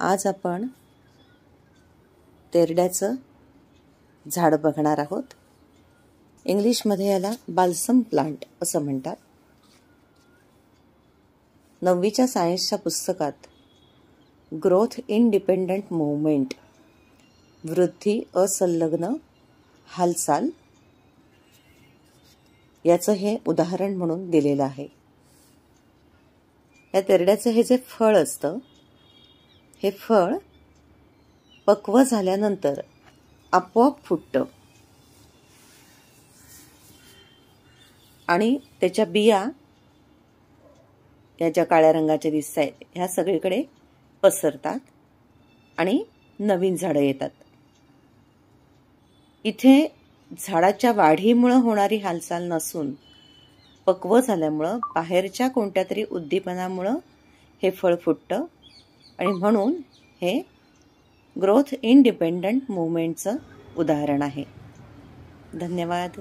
आज आपण तेरड्याचं झाड बघणार आहोत। इंग्लिशमध्ये याला बाल्सम प्लांट असं म्हणतात। 9वीच्या सायन्सच्या पुस्तकात ग्रोथ इंडिपेंडंट मूवमेंट, वृद्धी असंलग्न हालचाल याचं हे उदाहरण म्हणून दिलेलं आहे। या तेरड्याचं हे जे फळ असतं, हे फळ पक्व झाल्यानंतर आपोआप फुटतं आणि त्याच्या बिया या ज्या काळ्या रंगाच्या दिसतात ह्या सगळीकडे पसरतात आणि नवीन झाडं येतात। इथे झाडाच्या वाढीमुळे होणारी हालचाल नसून पक्व झाल्यामुळे बाहेरच्या कोणत्या तरी उद्दीपनामुळे हे फळ फुटतं आणि म्हणून हे ग्रोथ इंडिपेंडंट मूवमेंटचं उदाहरण आहे। धन्यवाद।